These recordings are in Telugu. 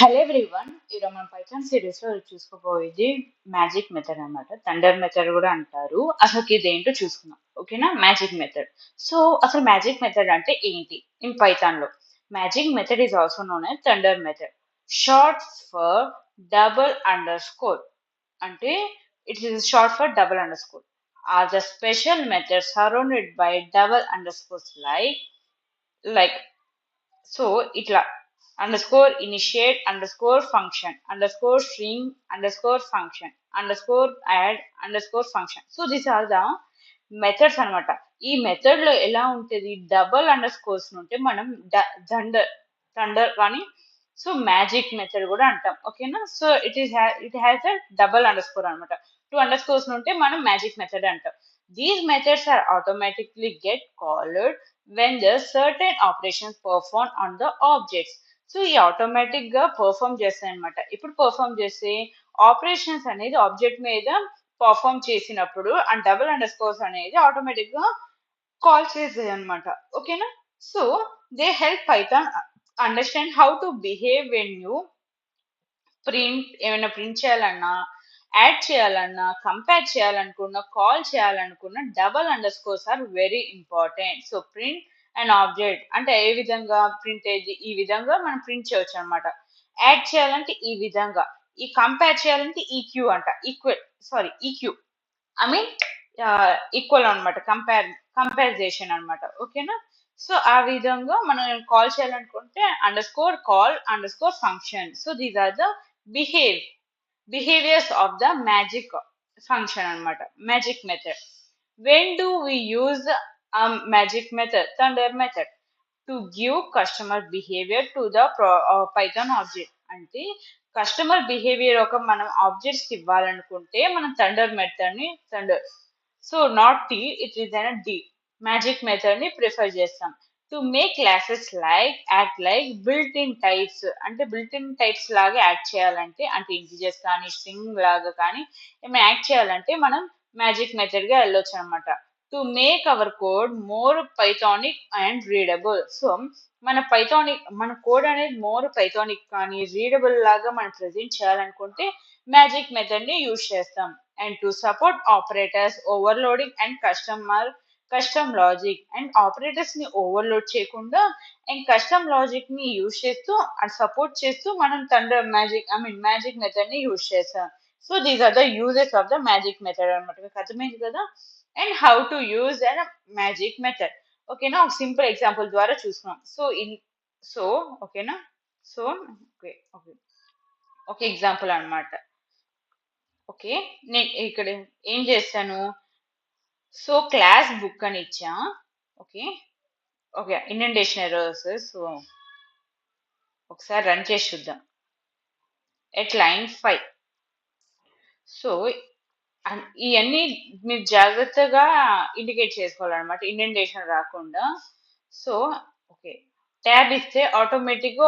హలో ఎవ్రీవన్, ఈరోజు మనం పైథాన్ సిరీస్ లో చూసుకోబోయేది మ్యాజిక్ మెథడ్ అన్నమాట. థండర్ మెథడ్ కూడా అంటారు. అసలు ఇది ఏంటో చూసుకుందాం. ఓకేనా, మ్యాజిక్ మెథడ్. సో అసలు మ్యాజిక్ మెథడ్ అంటే ఏంటి ఇన్ పైథాన్ లో? Magic method is also known as dunder method, short for double underscore. అంటే it is short for double underscore are the special method surrounded by double underscores like so ఇట్లా underscore initiate underscore function underscore string underscore function underscore add underscore function. So these are the methods అనమాట. ఈ మెథడ్ లో ఎలా ఉంటుంది, డబల్ అండర్ స్కోర్స్ ఉంటే మనం థండర్ థండర్ కానీ సో మ్యాజిక్ మెథడ్ కూడా అంటాం. ఓకేనా, so it has a double underscore అనమాట. టూ అండర్ స్కోర్స్ ఉంటే మనం మ్యాజిక్ మెథడ్ అంటాం. These methods are automatically get called when the certain operations perform on the objects. So ఈ ఆటోమేటిక్ గా పర్ఫామ్ చేస్తాయి అనమాట. ఇప్పుడు పర్ఫామ్ చేస్తే ఆపరేషన్స్ అనేది ఆబ్జెక్ట్ మీద పర్ఫామ్ చేసినప్పుడు ఆ డబుల్ అండర్ స్కోర్స్ అనేది ఆటోమేటిక్ గా కాల్ చేస్తాయి అనమాట. ఓకేనా, so they help Python understand how to behave when you ఏమైనా ప్రింట్ చేయాలన్నా, యాడ్ చేయాలన్నా, కంపేర్ చేయాలనుకున్నా, కాల్ చేయాలనుకున్నా double underscores are very important. So print and object అంటే ఏ విధంగా ప్రింట్ అయ్యేది, ఈ విధంగా మనం ప్రింట్ చేయొచ్చు అనమాట. యాడ్ చేయాలంటే ఈ విధంగా, ఈ కంపేర్ చేయాలంటే ఈక్యూ అంట, ఈక్యూ ఐ మీన్ ఈక్వల్ అనమాట, కంపారిజేషన్ అనమాట. ఓకేనా, సో ఆ విధంగా మనం కాల్ చేయాలనుకుంటే underscore call underscore function. So these are the behaviors of the magic function అనమాట, magic method. when do we use a magic method, thunder method, to give customer behavior to the python object. అంటే కస్టమర్ బిహేవియర్ ఒక మనం ఆబ్జెక్ట్స్ ఇవ్వాలనుకుంటే మనం థండర్ మెథడ్ ని so not T, it is an the magic method ని ప్రిఫర్ చేస్తాం. To make classes act like built in types, అంటే బిల్ట్ ఇన్ టైప్స్ లాగా యాక్ట్ చేయాలంటే, అంటే ఇంటిజర్స్ కానీ స్ట్రింగ్ లాగా కానీ ఏమైనా యాక్ట్ చేయాలంటే మనం మ్యాజిక్ మెథడ్ గా వెళ్ళొచ్చు అనమాట. To make our code more Pythonic and readable. So మన కోడ్ అనేది మోర్ పైథానిక్ కానీ రీడబుల్ లాగా మనం ప్రెజెంట్ చేయాలనుకుంటే మ్యాజిక్ మెథడ్ ని యూజ్ చేస్తాం. And to support operators overloading and custom logic, and operators ని ఓవర్లోడ్ చేయకుండా అండ్ కస్టమ్ లాజిక్ ని యూజ్ చేస్తూ అండ్ సపోర్ట్ చేస్తూ మనం మ్యాజిక్ మెథడ్ ని యూజ్ చేస్తాం. So these are the uses of the magic method అనమాట. మీకు అర్థమైంది కదా. And how to use an magic method. ఓకేనా, ఒక సింపుల్ ఎగ్జాంపుల్ ద్వారా చూస్తున్నాం. సో ఓకేనా, సో ఓకే ఓకే ఒక ఎగ్జాంపుల్ అనమాట. ఓకే, నేను ఇక్కడ ఏం చేస్తాను, సో క్లాస్ బుక్ అని ఇచ్చా. Okay okay indentation errors. So ఒకసారి రన్ చేసి చూద్దాం. At line 5. సో ఇవన్నీ మీరు జాగ్రత్తగా ఇండికేట్ చేసుకోవాలన్నమాట, ఇండెంటేషన్ రాకుండా. సో ఓకే, ట్యాబ్ ఇస్తే ఆటోమేటిక్గా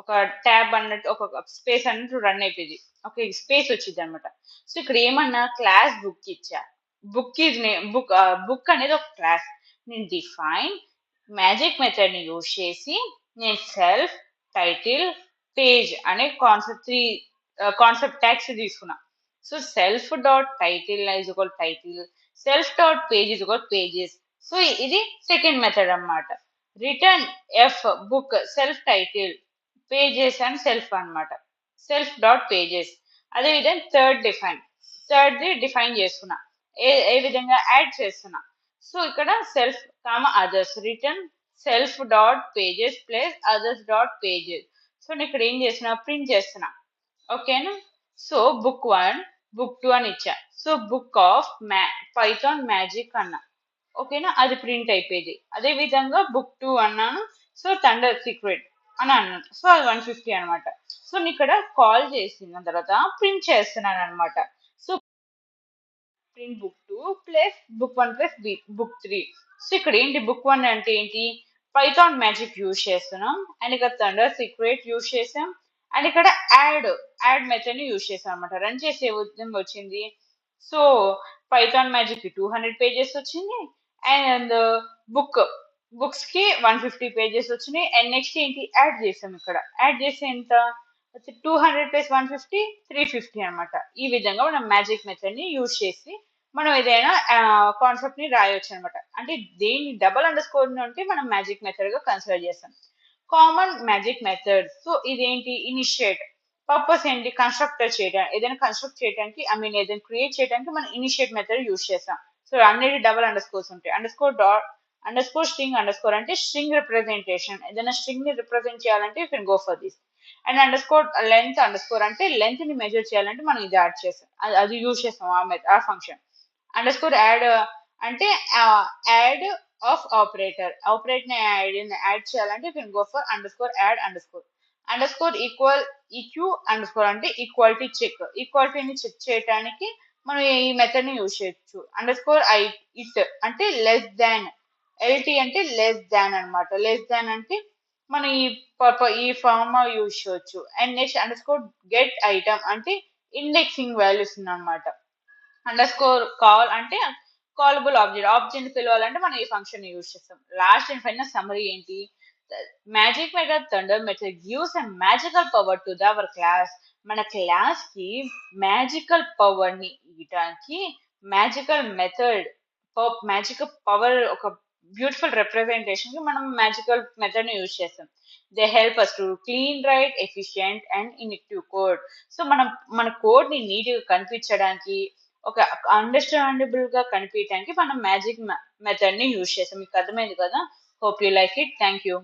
ఒక ట్యాబ్ అన్నట్టు ఒక స్పేస్ అన్నట్టు రన్ అయిపోయింది. ఓకే, స్పేస్ వచ్చింది అనమాట. సో ఇక్కడ ఏమన్నా క్లాస్ బుక్ ఇచ్చా, బుక్ అనేది ఒక క్లాస్. నేను డిఫైన్ మ్యాజిక్ మెథడ్ ని యూజ్ చేసి నేను సెల్ఫ్ టైటిల్ పేజ్ అనే కాన్సెప్ట్ ట్యాగ్స్ తీసుకున్నా. So self dot title is equal title, self dot page is equal pages. So ఇది సెకండ్ మెథడ్ అన్నమాట. Return F book self title pages and self అన్నమాట, సెల్ఫ్ డాట్ పేజెస్. అదేవిధంగా థర్డ్ది డిఫైన్ చేసుకున్నా, ఏ విధంగా యాడ్ చేస్తున్నా. సో ఇక్కడ self others, return self dot pages plus others dot pages. So నేను ఇక్కడ ఏం చేస్తున్నా, ప్రింట్ చేస్తున్నా. ఓకేనా, సో బుక్ 1 బుక్ 2 అని ఇచ్చా. So book of Python magic అన్నా. ఓకేనా, అది ప్రింట్ అయిపోయింది. అదే విధంగా బుక్ 2 అన్నాను, సో థండర్ సీక్రెట్ అని అన్నాను. సో అది 150 అనమాట. సో నేను ఇక్కడ కాల్ చేసిన తర్వాత ప్రింట్ చేస్తున్నాను అనమాట. So print book 2 plus book 1 plus book 3. So ఇక్కడ ఏంటి, బుక్ 1 అంటే ఏంటి, పైథాన్ మ్యాజిక్ యూజ్ చేస్తున్నాం. అండ్ ఇక్కడ థండర్ సీక్రెట్ యూజ్ చేసాం. అండ్ ఇక్కడ యాడ్ మెథడ్ ని యూజ్ చేసాం అనమాట. రన్ చేసే విధంగా వచ్చింది. సో పైథాన్ మ్యాజిక్ 200 పేజెస్ వచ్చింది. అండ్ బుక్ బుక్స్ కి 150 పేజెస్ వచ్చినాయి. అండ్ నెక్స్ట్ ఏంటి యాడ్ చేసాం, ఇక్కడ యాడ్ చేస్తే ఎంత 200 ప్లస్ 150 350 అనమాట. ఈ విధంగా మనం మ్యాజిక్ మెథడ్ ని యూజ్ చేసి మనం ఏదైనా కాన్సెప్ట్ ని రాయొచ్చు అనమాట. అంటే దేన్ని డబల్ అండర్ స్కోర్ ఉంటే మనం మ్యాజిక్ మెథడ్ గా కన్సిడర్ చేస్తాం. కామన్ మ్యాజిక్ మెథడ్, సో ఇదేంటి ఇనిషియేట్ పర్పస్ ఏంటి కన్స్ట్రక్టర్ చేయడానికి, ఏదైనా కన్స్ట్రక్ట్ చేయడానికి ఏదైనా క్రియేట్ చేయడానికి మనం ఇనిషియేట్ మెథడ్ యూజ్ చేస్తాం. సో అన్నిటి డబల్ అండర్ స్కోర్స్ ఉంటాయి. Under score dot under score string under score అంటే స్ట్రింగ్ రిప్రజెంటేషన్, ఏదైనా స్ట్రింగ్ ని రిప్రజెంట్ చేయాలంటే you can go for this. And under score length under score అంటే లెంత్ ని మెజర్ చేయాలంటే మనం ఇది యాడ్ చేస్తాం, అది యూజ్ చేస్తాం ఆ ఫంక్షన్. అండర్ స్కోర్ యాడ్ అంటే యాడ్ ఆఫ్ ఆపరేట్ ని యాడ్ చేయాలంటే you can go for under score add under score equal EQ under score అంటే ఈక్వాలిటీ చెక్, ఈక్వాలిటీని చెక్ చేయడానికి మనం ఈ మెథడ్ ని యూజ్ చేయొచ్చు. అండర్ స్కోర్ ఇట్ అంటే లెస్ దాన్, ఎల్టీ అంటే లెస్ దాన్ అన్నమాట. లెస్ దాన్ అంటే మనం ఈ ఫార్మ్ యూజ్ చేయొచ్చు. And next under score get item అంటే ఇండెక్సింగ్ వాల్యూస్ అన్నమాట. అండర్ స్కోర్ కాల్ అంటే కాలబుల్ ఆబ్జెక్ట్ పిలవాలంటే మనం ఈ ఫంక్షన్ యూజ్ చేస్తాం. లాస్ట్ అండ్ ఫైనల్ సమ్మరీ ఏంటి, magic method dunder method gives a magical power to our class. మన క్లాస్ కి మ్యాజికల్ పవర్ ని ఇవ్వడానికి మ్యాజికల్ మెథడ్ మ్యాజికల్ పవర్ ఒక బ్యూటిఫుల్ రిప్రజెంటేషన్ కి మనం మ్యాజికల్ మెథడ్ ని యూజ్ చేస్తాం. They help us to clean write efficient and effective code. So మనం మన కోడ్ ని నీట్ గా కనిపించడానికి, ఒక అండర్స్టాండబుల్ గా కనిపించడానికి మనం మ్యాజిక్ మెథడ్ ని యూజ్ చేస్తాం. మీకు అర్థమైంది కదా. Hope you like it. Thank you.